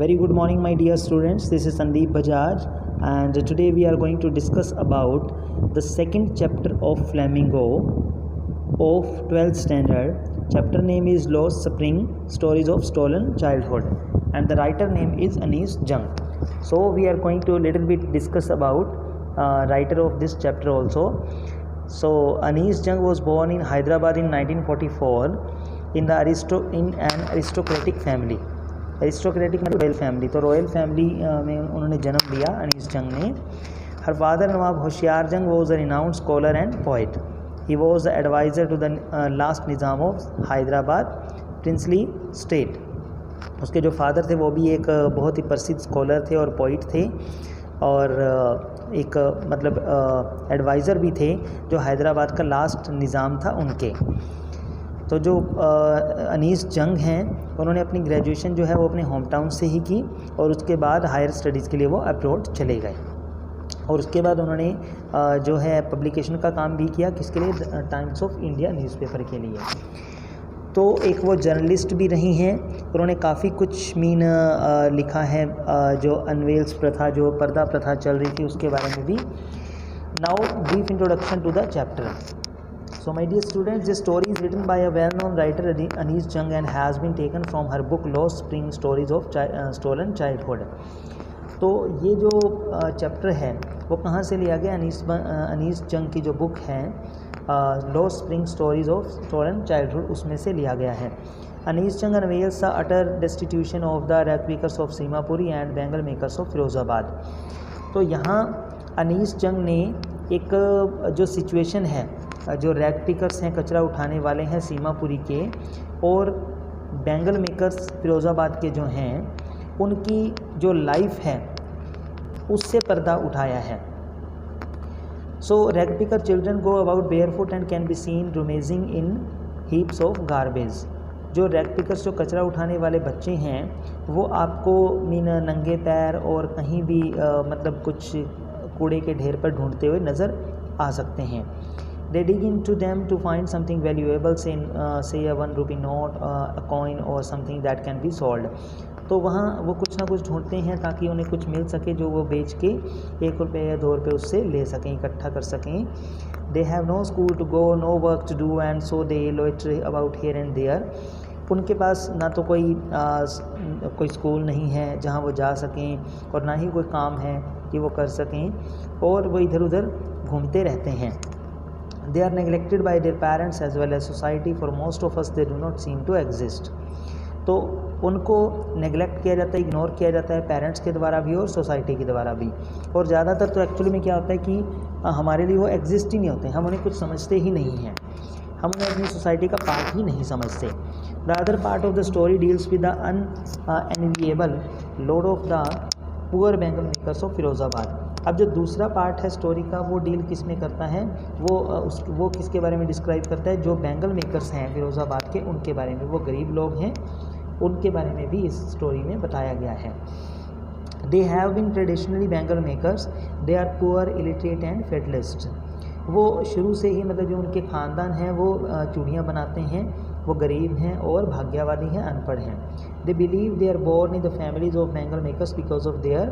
Very good morning, my dear students. This is Sandeep Bajaj, and today we are going to discuss about the second chapter of Flamingo of 12th standard. Chapter name is Lost Spring: Stories of Stolen Childhood, and the writer name is Anees Jung. So we are going to little bit discuss about writer of this chapter also. So Anees Jung was born in Hyderabad in 1944 in an aristocratic family. Aristocratic मतलब royal family, तो royal family में उन्होंने जन्म लिया अनीस जंग ने. Her father Nawab Hoshyar Jung was a renowned scholar and poet. He was the adviser to the last Nizam of Hyderabad princely state. उसके जो फादर थे वो भी एक बहुत ही प्रसिद्ध स्कॉलर थे और पोइट थे, और एक मतलब एडवाइज़र भी थे जो हैदराबाद का लास्ट निज़ाम था उनके. तो जो अनीस जंग हैं उन्होंने अपनी ग्रेजुएशन जो है वो अपने होम टाउन से ही की, और उसके बाद हायर स्टडीज़ के लिए वो अब्रॉड चले गए. और उसके बाद उन्होंने जो है पब्लिकेशन का काम भी किया. किसके लिए? टाइम्स ऑफ इंडिया न्यूज़पेपर के लिए. तो एक वो जर्नलिस्ट भी रही हैं. उन्होंने काफ़ी कुछ लिखा है जो अनवेल्स प्रथा, जो पर्दा प्रथा चल रही थी उसके बारे में भी. Now brief introduction to the chapter. So my dear students, this story is written by a well-known writer Anees Jung and has been taken from her book Lost Spring: Stories of Stolen Childhood. तो ये जो chapter है वो कहाँ से लिया गया? अनीस जंग की जो बुक है Lost Spring: Stories of Stolen Childhood, उसमें से लिया गया है. Anees Jung unveils the utter destitution of the rag pickers of Simapuri and bangle makers of Firozabad. तो यहाँ अनीस जंग ने एक जो सिचुएशन है, जो रैग पिकर्स हैं, कचरा उठाने वाले हैं सीमापुरी के, और बैंगल मेकर्स फिरोज़ाबाद के जो हैं, उनकी जो लाइफ है उससे पर्दा उठाया है. So rag picker children go about barefoot and can be seen rummaging in heaps of garbage. जो रैग पिकर्स, जो कचरा उठाने वाले बच्चे हैं, वो आपको नंगे पैर और कहीं भी मतलब कुछ कूड़े के ढेर पर ढूंढते हुए नज़र आ सकते हैं. They dig into them to find something valuable, say a 1 rupee note, a coin or something that can be sold. तो वहाँ वो कुछ ना कुछ ढूंढते हैं ताकि उन्हें कुछ मिल सके जो वो बेच के 1 रुपये या 2 रुपये उससे ले सकें, इकट्ठा कर सकें. They have no school to go, no work to do, and so they loiter about here and there. उनके पास ना तो कोई स्कूल नहीं है जहाँ वो जा सकें, और ना ही कोई काम है कि वो कर सकें, और वो इधर उधर घूमते रहते हैं. They are neglected by their parents as well as society. For most of us they do not seem to exist. तो उनको नेगलेक्ट किया जाता है, इग्नोर किया जाता है पेरेंट्स के द्वारा भी और सोसाइटी के द्वारा भी. और ज़्यादातर तो एक्चुअली में क्या होता है कि हमारे लिए वो एग्जिस्ट ही नहीं होते, हम उन्हें कुछ समझते ही नहीं हैं, हम उन्हें अपनी सोसाइटी का पार्ट ही नहीं समझते. The other part of the story deals with the unenviable load of the poor bangle makers of Firozabad. अब जो दूसरा पार्ट है स्टोरी का, वो डील किस में करता है? वो किसके बारे में डिस्क्राइब करता है? जो बैंगल मेकर्स हैं फिरोज़ाबाद के, उनके बारे में. वो गरीब लोग हैं, उनके बारे में भी इस स्टोरी में बताया गया है. They have been traditionally bangle makers. They are poor, illiterate and fatalist. वो शुरू से ही मतलब जो उनके ख़ानदान हैं वो चूड़ियाँ बनाते हैं, वो गरीब हैं और भाग्यवादी हैं, अनपढ़ हैं. They believe they are born in the families of bangle makers because of their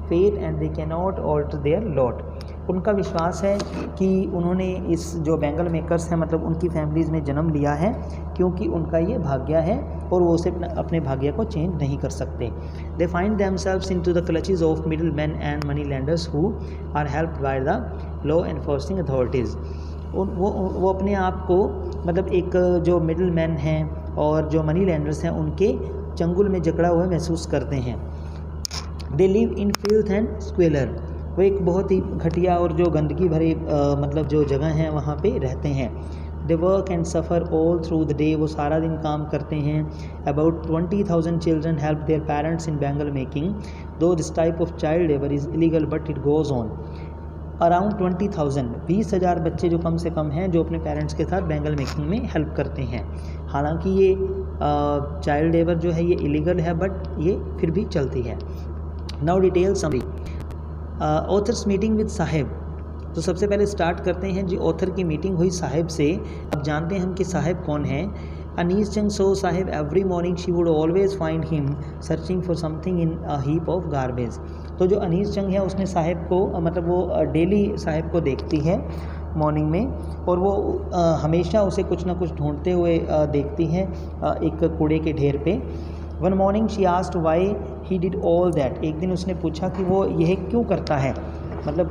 fate and they can not alter their lot. उनका विश्वास है कि उन्होंने इस जो बैंगल मेकर्स हैं मतलब उनकी फैमिलीज़ में जन्म लिया है, क्योंकि उनका ये भाग्य है और वो उसे अपने भाग्य को चेंज नहीं कर सकते. They find themselves into the clutches of middle man and money lenders who are helped by the law enforcing authorities. वो अपने आप को मतलब एक जो मिडिल मैन हैं और जो मनी लैंडर्स हैं उनके चंगुल में जकड़ा हुआ महसूस करते हैं. They live in filth and squalor. वो एक बहुत ही घटिया और जो गंदगी भरे मतलब जो जगह हैं वहाँ पे रहते हैं. They work and suffer all through the day. वो सारा दिन काम करते हैं. About 20,000 children help their parents in bangle making. Though this type of child labour is illegal but it goes on. Around 20,000 20,000 बच्चे जो कम से कम हैं जो अपने पेरेंट्स के साथ बैंगल मेकिंग में हेल्प करते हैं. हालांकि ये चाइल्ड लेबर जो है ये इलीगल है, बट ये फिर भी चलती है. Now detail summary. Authors meeting with Sahib. तो सबसे पहले स्टार्ट करते हैं जी ऑथर की मीटिंग हुई साहिब से. अब जानते हैं हम कि साहिब कौन है. Anis Chang saw Sahib every morning. She would always find him searching for something in a heap of garbage. तो जो अनीस चंग है उसने साहिब को मतलब वो डेली साहिब को देखती है मॉर्निंग में और वो हमेशा उसे कुछ ना कुछ ढूंढते हुए देखती है एक कूड़े के ढेर पे. One morning she asked why he did all that. एक दिन उसने पूछा कि वो यह क्यों करता है, मतलब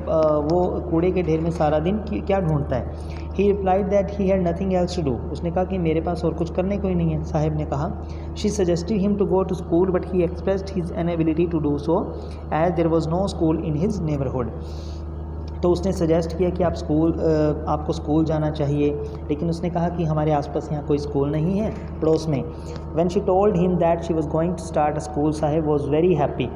वो कूड़े के ढेर में सारा दिन क्या ढूंढता है. He replied that he had nothing else to do. उसने कहा कि मेरे पास और कुछ करने को ही नहीं है. साहिब ने कहा she suggested him to go to school but he expressed his inability to do so as there was no school in his neighbourhood. तो उसने सजेस्ट किया कि आपको स्कूल जाना चाहिए, लेकिन उसने कहा कि हमारे आसपास यहाँ कोई स्कूल नहीं है पड़ोस में. When she told him that she was going to start a school, Saheb was very happy.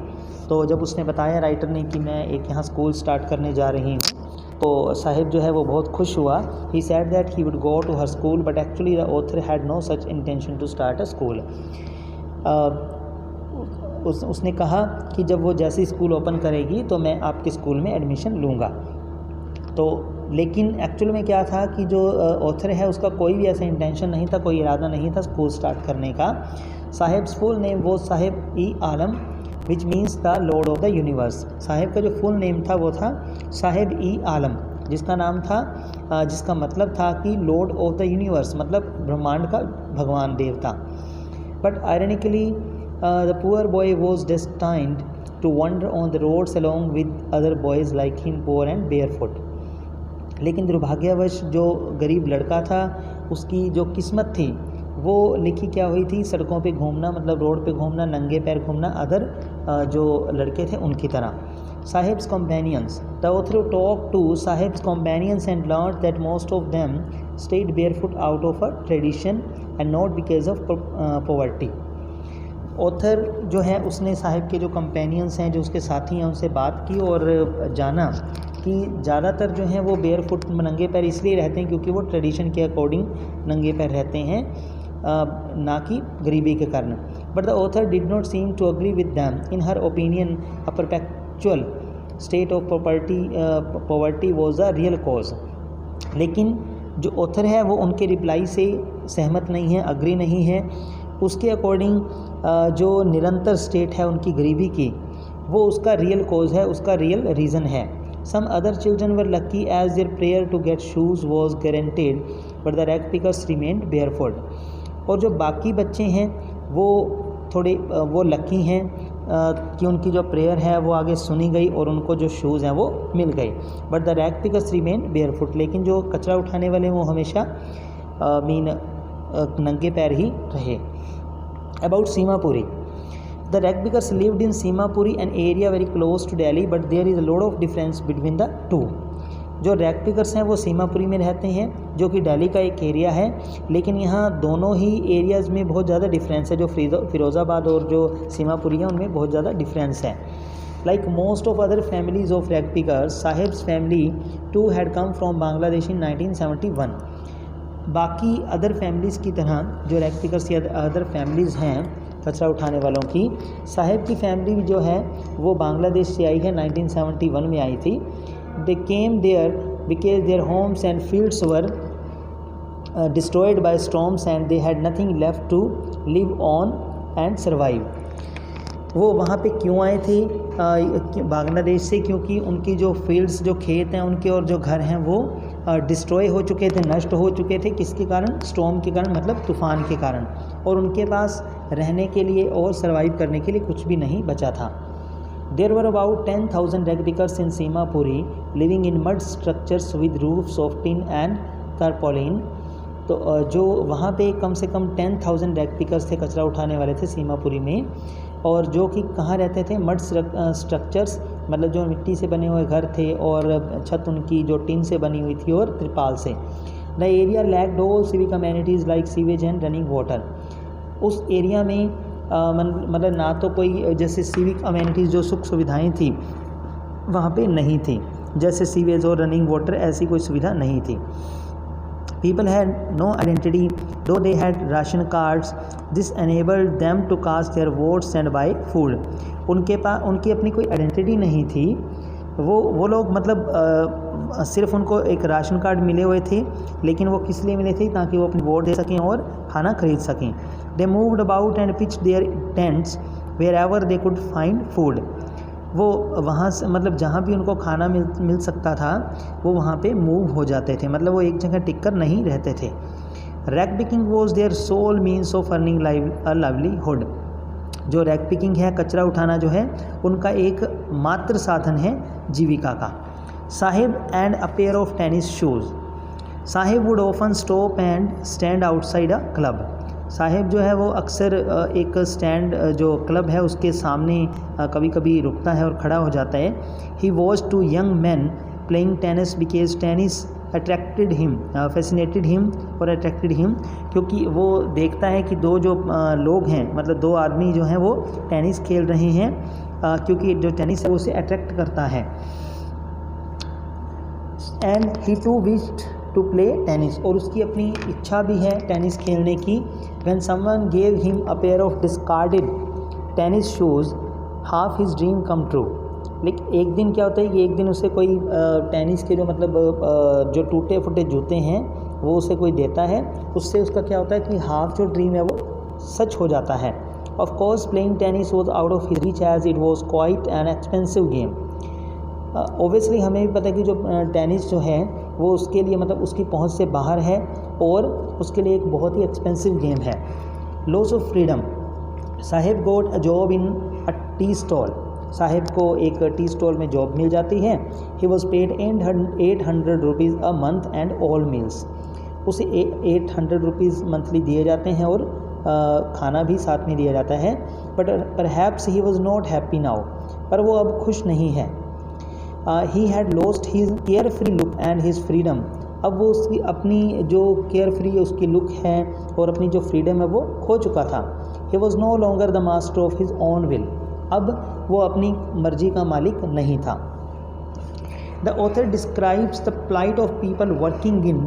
तो जब उसने बताया राइटर ने कि मैं एक यहाँ स्कूल स्टार्ट करने जा रही हूँ, तो साहिब जो है वो बहुत खुश हुआ. He said that he would go to her school but actually the author had no such intention to start a school. उसने कहा कि जब वो जैसे स्कूल ओपन करेगी तो मैं आपके स्कूल में एडमिशन लूँगा. तो लेकिन एक्चुअल में क्या था कि जो ऑथर है उसका कोई भी ऐसा इंटेंशन नहीं था, कोई इरादा नहीं था स्कूल स्टार्ट करने का. साहिब्स फुल नेम वो Sahib e Alam which means the lord of the universe. Sahib का जो फुल नेम था वो था साहिब ई आलम, जिसका नाम था जिसका मतलब था कि लॉर्ड ऑफ द यूनिवर्स, मतलब ब्रह्मांड का भगवान देवता. But ironically the poor boy was destined to wander on the roads along with other boys like him poor and barefoot. लेकिन दुर्भाग्यवश जो गरीब लड़का था उसकी जो किस्मत थी वो लिखी क्या हुई थी, सड़कों पे घूमना, मतलब रोड पे घूमना, नंगे पैर घूमना अदर जो लड़के थे उनकी तरह. Saheb's companions. The author talk to Saheb's companions and learn that most of them stayed barefoot out of a tradition and not because of poverty. Author जो है उसने साहिब के जो कंपेनियंस हैं, जो उसके साथी हैं, उनसे बात की और जाना कि ज़्यादातर जो हैं वो बेयर फुट नंगे पैर इसलिए रहते हैं क्योंकि वो ट्रेडिशन के अकॉर्डिंग नंगे पैर रहते हैं, ना कि गरीबी के कारण. But the author did not seem to agree with them. In her opinion a perpetual state of poverty was a real cause. लेकिन जो ऑथर है वो उनके रिप्लाई से सहमत नहीं है, अग्री नहीं है. उसके अकॉर्डिंग जो निरंतर स्टेट है उनकी गरीबी की, वो उसका रियल कॉज है, उसका रियल रीज़न है. Some other children were lucky as their prayer to get shoes was guaranteed but the rag pickers remained barefoot. और जो बाकी बच्चे हैं वो थोड़े वो लकी हैं कि उनकी जो प्रेयर है वो आगे सुनी गई और उनको जो शूज़ हैं वो मिल गए. But the rag pickers remained barefoot. लेकिन जो कचरा उठाने वाले वो हमेशा नंगे पैर ही रहे. About Simapuri. The rag pickers lived in Simapuri, an area very close to Delhi, but there is a lot of difference between the two. जो रैग पिकर्स हैं वो सीमापुरी में रहते हैं, जो कि दिल्ली का एक एरिया है, लेकिन यहाँ दोनों ही एरियाज़ में बहुत ज़्यादा डिफरेंस है. जो फिरोज़ाबाद और जो सीमापुरी है उनमें बहुत ज़्यादा डिफरेंस है. Like most of other families of rag pickers, Sahib's family too had come from Bangladesh in 1971. बाकी अदर फैमिलीज़ की तरह जो रैग पिकर्स या अदर फैमिलीज़ हैं कचरा उठाने वालों की, साहिब की फैमिली जो है वो बांग्लादेश से आई है, 1971 में आई थी. They came there because their homes and fields were destroyed by storms and they had nothing left to live on and survive. वो वहाँ पे क्यों आए थे बांग्लादेश से? क्योंकि उनकी जो फील्ड्स, जो खेत हैं उनके और जो घर हैं वो डिस्ट्रॉय हो चुके थे, नष्ट हो चुके थे. किसके कारण? स्टॉर्म के कारण, मतलब तूफ़ान के कारण. और उनके पास रहने के लिए और सर्वाइव करने के लिए कुछ भी नहीं बचा था. There were about 10,000 rag pickers in Simapuri living in mud structures with roofs of tin and tarpaulin. तो जो वहाँ पे कम से कम 10,000 रैग पिकर्स थे, कचरा उठाने वाले थे सीमापुरी में, और जो कि कहाँ रहते थे? मड स्ट्रक्चर्स, मतलब जो मिट्टी से बने हुए घर थे और छत उनकी जो टिन से बनी हुई थी और त्रिपाल से. The area lacked all civic amenities like sewage and running water. उस एरिया में मतलब ना तो कोई जैसे सिविक अमेनिटीज़ जो सुख सुविधाएँ थी वहाँ पे नहीं थी, जैसे सीवेज और रनिंग वाटर ऐसी कोई सुविधा नहीं थी. People had no identity, though they had ration cards. This enabled them to cast their votes and buy food. उनकी अपनी कोई आइडेंटिटी नहीं थी, वो लोग मतलब सिर्फ उनको एक राशन कार्ड मिले हुए थे, लेकिन वो किस लिए मिले थे? ताकि वो अपनी वोट दे सकें और खाना खरीद सकें। They moved about and pitched their tents wherever they could find food. वो वहाँ से मतलब जहाँ भी उनको खाना मिल सकता था वो वहाँ पे मूव हो जाते थे, मतलब वो एक जगह टिक कर नहीं रहते थे। Rag picking was their sole means of earning livelihood. जो रैग पिकिंग है, कचरा उठाना जो है, उनका एक मात्र साधन है जीविका का। Sahib and a pair of tennis shoes. Sahib would often stop and stand outside a club. Sahib जो है वो अक्सर एक स्टैंड जो क्लब है उसके सामने कभी कभी रुकता है और खड़ा हो जाता है। He was too young man playing tennis because tennis attracted him, fascinated him और अट्रैक्टेड हिम, क्योंकि वो देखता है कि दो जो लोग हैं, मतलब दो आदमी जो हैं वो टेनिस खेल रहे हैं, क्योंकि जो टेनिस है वो उसे अट्रैक्ट करता है। And he too wished to play tennis, और उसकी अपनी इच्छा भी है टेनिस खेलने की। When someone gave him a pair of discarded tennis shoes half his dream come true. लेकिन एक दिन क्या होता है कि एक दिन उसे कोई टेनिस के जो मतलब जो टूटे फूटे जूते हैं वो उसे कोई देता है, उससे उसका क्या होता है कि हाफ जो ड्रीम है वो सच हो जाता है। Of course playing tennis was out of his reach as it was quite an expensive game. Obviously हमें भी पता है कि जो टेनिस जो है वो उसके लिए मतलब उसकी पहुंच से बाहर है और उसके लिए एक बहुत ही एक्सपेंसिव गेम है। Loss of freedom. Saheb got a job in a tea stall. Saheb को एक टी स्टॉल में जॉब मिल जाती है। He was paid 800 rupees a month and all meals. उसे 800 रुपीज़ मंथली दिए जाते हैं और खाना भी साथ में दिया जाता है। But perhaps he was not happy now, पर वो अब खुश नहीं है। ही had lost his care free look and his freedom. अब वो उसकी अपनी जो केयर फ्री उसकी लुक है और अपनी जो फ्रीडम है वो खो चुका था। He was no longer the master of his own will. अब वो अपनी मर्जी का मालिक नहीं था। The author describes the plight of people working in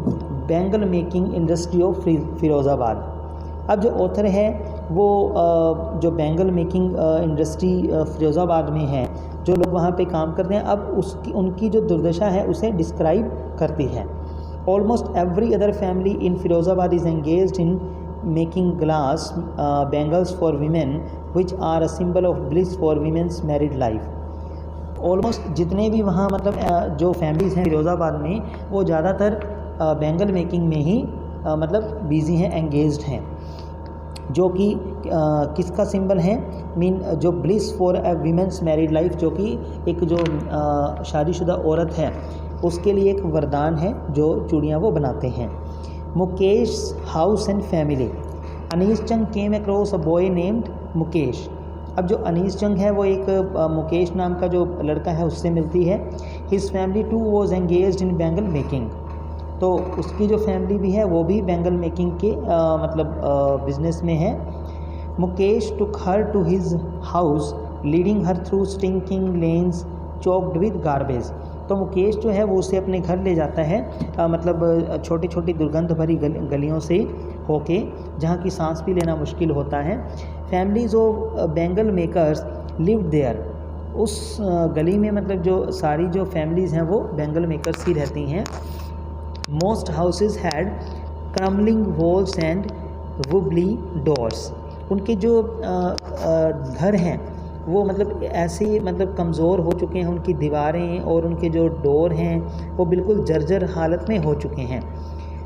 bangle making industry of Firozabad. अब जो ऑथर है वो जो बैंगल मेकिंग इंडस्ट्री फिरोज़ाबाद में है, जो लोग वहाँ पे काम करते हैं, अब उनकी जो दुर्दशा है उसे डिस्क्राइब करती है। Almost every other family in Firozabad is engaged in making glass bangles for women which are a symbol of bliss for women's married life. Almost जितने भी वहाँ मतलब जो फैमिलीज़ हैं फिरोज़ाबाद में वो ज़्यादातर बैंगल मेकिंग में ही मतलब बिजी हैं, एंगेज्ड हैं, जो कि किसका सिंबल है? जो bliss for a women's married life, जो कि एक जो शादीशुदा औरत है उसके लिए एक वरदान है, जो चूड़ियाँ वो बनाते हैं। Mukesh house and family. Anees Chang came across a boy named Mukesh. अब जो अनीस चंग है वो एक मुकेश नाम का जो लड़का है उससे मिलती है। His family too was engaged in bangle making. तो उसकी जो फैमिली भी है वो भी बैंगल मेकिंग के मतलब बिजनेस में है। Mukesh took her to his house leading her through stinking lanes choked with garbage. तो मुकेश जो है वो उसे अपने घर ले जाता है, मतलब छोटी छोटी दुर्गंध भरी गलियों से होके, जहाँ की सांस भी लेना मुश्किल होता है। Families of bangle makers lived there. उस गली में मतलब जो सारी जो फैमिलीज़ हैं वो बैंगल मेकर्स ही रहती हैं। Most houses had crumbling walls and wobbly doors. उनके जो घर हैं वो मतलब ऐसे मतलब कमज़ोर हो चुके हैं, उनकी दीवारें और उनके जो डोर हैं वो बिल्कुल जर्जर हालत में हो चुके हैं।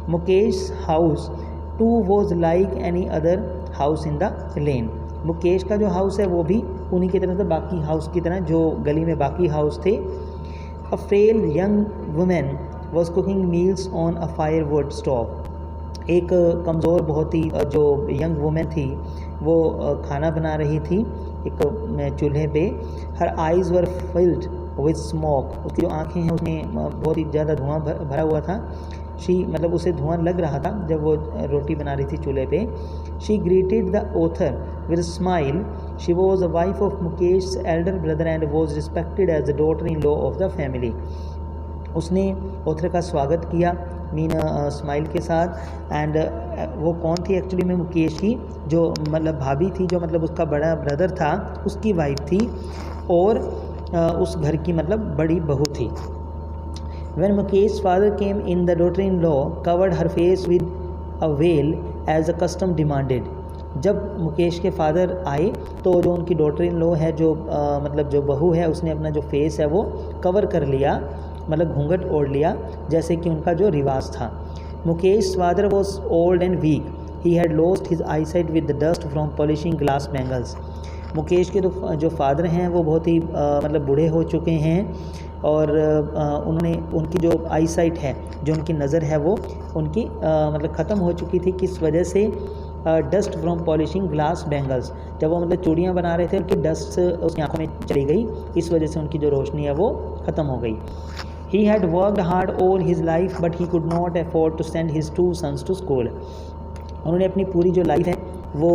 Mukesh house too was like any other house in the lane. Mukesh का जो हाउस है वो भी उन्हीं की तरह से बाकी हाउस की तरह जो गली में बाकी हाउस थे। A frail young women was cooking meals on a firewood stove. एक कमज़ोर बहुत ही जो यंग वुमेन थी वो खाना बना रही थी एक चूल्हे पे। हर eyes were filled with smoke. उसकी जो आँखें हैं उसमें बहुत ही ज़्यादा धुआं भरा हुआ था। शी मतलब उसे धुआं लग रहा था जब वो रोटी बना रही थी चूल्हे पे। She greeted the author with smile. She was a wife of Mukesh elder brother and was respected as the daughter in law of the family. उसने ऑथर का स्वागत किया स्माइल के साथ। एंड वो कौन थी एक्चुअली में? मुकेश की जो मतलब भाभी थी, जो मतलब उसका बड़ा ब्रदर था, उसकी वाइफ थी। और उस घर की मतलब बड़ी बहू थी। When Mukesh's father came in, the daughter-in-law covered her face with a veil as the custom demanded. जब मुकेश के फादर आए तो जो उनकी डॉटर इन लॉ है, जो मतलब जो बहू है, उसने अपना जो फेस है वो कवर कर लिया, मतलब घूंघट ओढ़ लिया, जैसे कि उनका जो रिवाज था। Mukesh father was old and weak, he had lost his eye sight with the dust from polishing glass bangles. Mukesh के जो फादर हैं वो बहुत ही मतलब बूढ़े हो चुके हैं और उन्होंने उनकी जो आई साइट है, जो उनकी नज़र है वो उनकी मतलब ख़त्म हो चुकी थी। किस वजह से? Dust from polishing glass bangles. जब वो मतलब चूड़ियाँ बना रहे थे, उनकी डस्ट उसकी आंखों में चली गई, इस वजह से उनकी जो रोशनी है वो ख़त्म हो गई। He had worked hard all his life but he could not afford to send his 2 sons to school. उन्होंने अपनी पूरी जो लाइफ है वो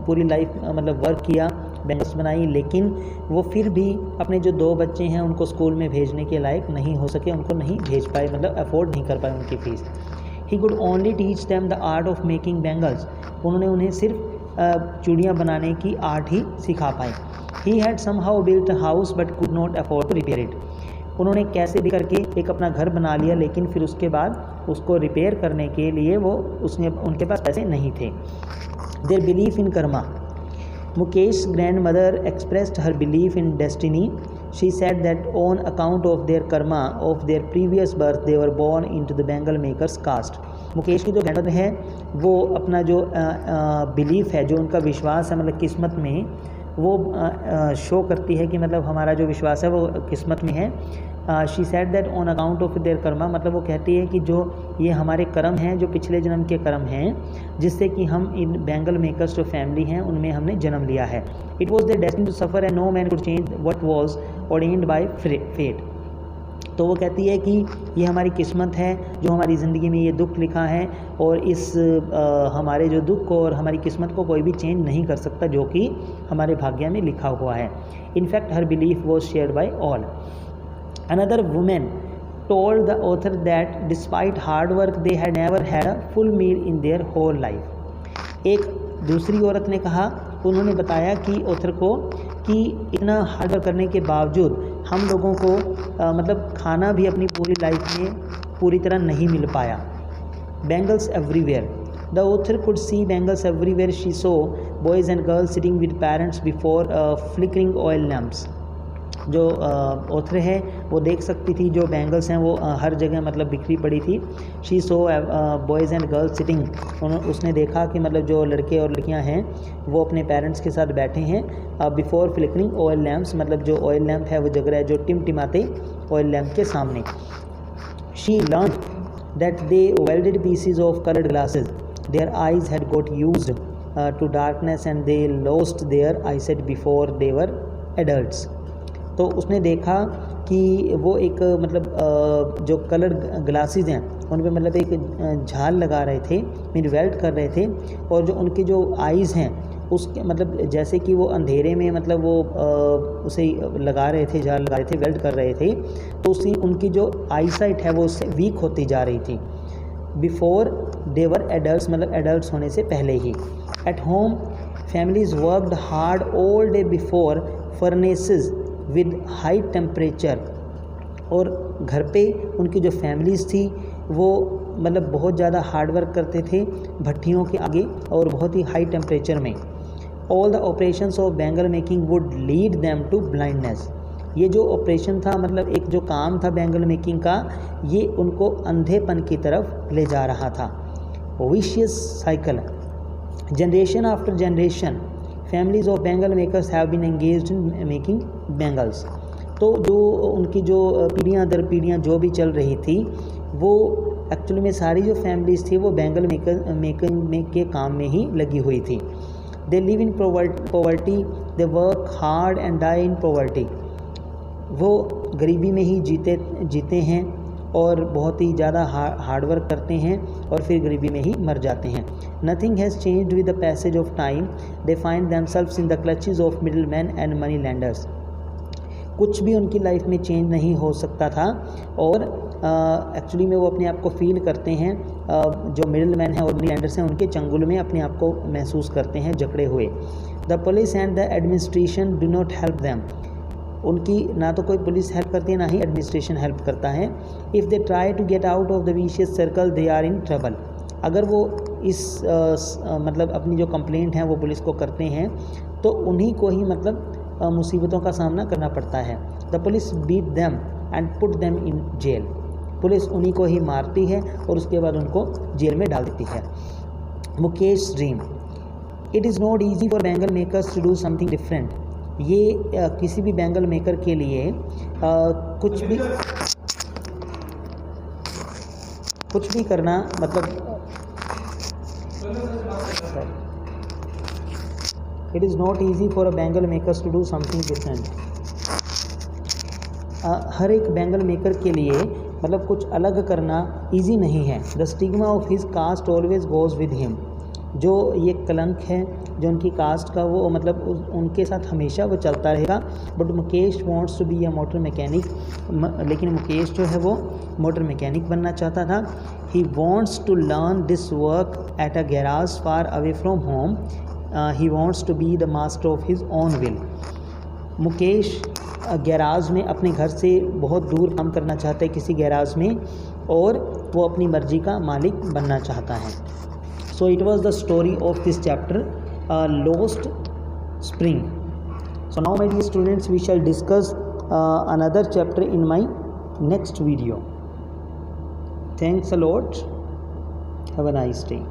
पूरी लाइफ मतलब वर्क किया, बैंगल्स बनाई, लेकिन वो फिर भी अपने जो 2 बच्चे हैं उनको स्कूल में भेजने के लायक नहीं हो सके, उनको नहीं भेज पाए, मतलब अफोर्ड नहीं कर पाए उनकी fees. He could only teach them the art of making bangles. उन्होंने उन्हें सिर्फ चूड़ियाँ बनाने की आर्ट ही सिखा पाए। He had somehow built a house but could not afford to repair it. उन्होंने कैसे भी करके एक अपना घर बना लिया, लेकिन फिर उसके बाद उसको रिपेयर करने के लिए उनके पास पैसे नहीं थे। Their belief in karma. Mukesh's grandmother expressed her belief in destiny. She said that on account of their karma of their previous birth, they were born into the bangle maker's caste. Mukesh की जो grandmother है वो अपना जो belief है, जो उनका विश्वास है मतलब किस्मत में, वो शो करती है कि मतलब हमारा जो विश्वास है वो किस्मत में है। She said that on account of their Karma, मतलब वो कहती है कि जो ये हमारे कर्म हैं, जो पिछले जन्म के कर्म हैं, जिससे कि हम इन बैंगल मेकर्स जो फैमिली हैं उनमें हमने जन्म लिया है। It was their destiny to suffer and no man could change what was ordained by fate. तो वो कहती है कि ये हमारी किस्मत है, जो हमारी ज़िंदगी में ये दुख लिखा है, और इस हमारे जो दुख को और हमारी किस्मत को कोई भी चेंज नहीं कर सकता, जो कि हमारे भाग्य में लिखा हुआ है। In fact her belief was shared by all. Another woman told the author that despite hard work they had never had a full meal in their whole life. एक दूसरी औरत ने कहा, उन्होंने बताया कि ऑथर को कि इतना हार्ड वर्क करने के बावजूद हम लोगों को मतलब खाना भी अपनी पूरी लाइफ में पूरी तरह नहीं मिल पाया। Bangles everywhere. The author could see bangles everywhere. She saw boys and girls sitting with parents before flickering oil lamps. जो ऑथर है वो देख सकती थी जो बैंगल्स हैं वो हर जगह मतलब बिखरी पड़ी थी। She so boys and girls sitting, उसने देखा कि मतलब जो लड़के और लड़कियां हैं वो अपने पेरेंट्स के साथ बैठे हैं बिफोर फ्लिकरिंग ऑयल लैम्प्स, मतलब जो ऑयल लैम्प है वो जग रहा है जो टिमटिमाते ऑयल लैम्प के सामने। She learn that they welded pieces of coloured glasses, their eyes had got used to darkness and they lost their eyesight before they were adults. तो उसने देखा कि वो एक मतलब जो कलर ग्लासेस हैं उन पे मतलब एक झाल लगा रहे थे, मीन वेल्ट कर रहे थे, और जो उनकी जो आइज़ हैं उसके मतलब जैसे कि वो अंधेरे में मतलब वो उसे लगा रहे थे, झाल लगा रहे थे, वेल्ट कर रहे थे, तो उसी उनकी जो आई साइट है वो उससे वीक होती जा रही थी। बिफोर दे वर एडल्ट्स, मतलब एडल्ट्स होने से पहले ही। At home families worked hard all day before furnaces with high temperature, और घर पे उनकी जो फैमिलीज़ थी वो मतलब बहुत ज़्यादा हार्ड वर्क करते थे भट्टियों के आगे और बहुत ही हाई टेम्परेचर में। All the operations of bangle making would lead them to blindness. ये जो ऑपरेशन था मतलब एक जो काम था बैंगल मेकिंग का, ये उनको अंधेपन की तरफ ले जा रहा था। Vicious cycle, generation after generation families of bangle makers have been engaged in making bangles. तो जो उनकी जो पीढ़ियाँ दर पीढ़ियाँ जो भी चल रही थी वो एक्चुअली में सारी जो फैमिलीज़ थी वो बैंगल मेकिंग के काम में ही लगी हुई थी। They live in poverty, they work hard and die in poverty. वो गरीबी में ही जीते हैं और बहुत ही ज़्यादा हार्ड वर्क करते हैं और फिर गरीबी में ही मर जाते हैं। Nothing has changed with the passage of time, they find themselves in the clutches of middle man and money landers. कुछ भी उनकी लाइफ में चेंज नहीं हो सकता था और एक्चुअली में वो अपने आप को फील करते हैं, जो मिडिल मैन है और मनी लैंडर्स हैं उनके चंगुल में अपने आप को महसूस करते हैं जकड़े हुए। The police and the administration do not help them, उनकी ना तो कोई पुलिस हेल्प करती है ना ही एडमिनिस्ट्रेशन हेल्प करता है। If they try to get out of the vicious circle they are in trouble. अगर वो इस मतलब अपनी जो कंप्लेंट है वो पुलिस को करते हैं तो उन्हीं को ही मतलब मुसीबतों का सामना करना पड़ता है। The police beat them and put them in jail. Police उन्हीं को ही मारती है और उसके बाद उनको जेल में डाल देती है। Mukesh dream. It is not easy for bangle makers to do something different. ये किसी भी बैंगल मेकर के लिए कुछ भी करना मतलब it is not easy for a bangle makers to do something different. हर एक बैंगल मेकर के लिए मतलब कुछ अलग करना इजी नहीं है। The stigma of his cast always goes with him. जो ये कलंक है जो उनकी कास्ट का वो मतलब उनके साथ हमेशा वो चलता रहेगा। But Mukesh wants to be a motor mechanic. लेकिन मुकेश जो है वो मोटर मैकेनिक बनना चाहता था। He wants to learn this work at a garage far away from home. He wants to be the master of his own will. Mukesh garage में अपने घर से बहुत दूर काम करना चाहता है किसी गैराज में और वो अपनी मर्जी का मालिक बनना चाहता है। So it was the story of this chapter, Lost Spring. So now my dear students, we shall discuss another chapter in my next video. Thanks a lot. Have a nice day.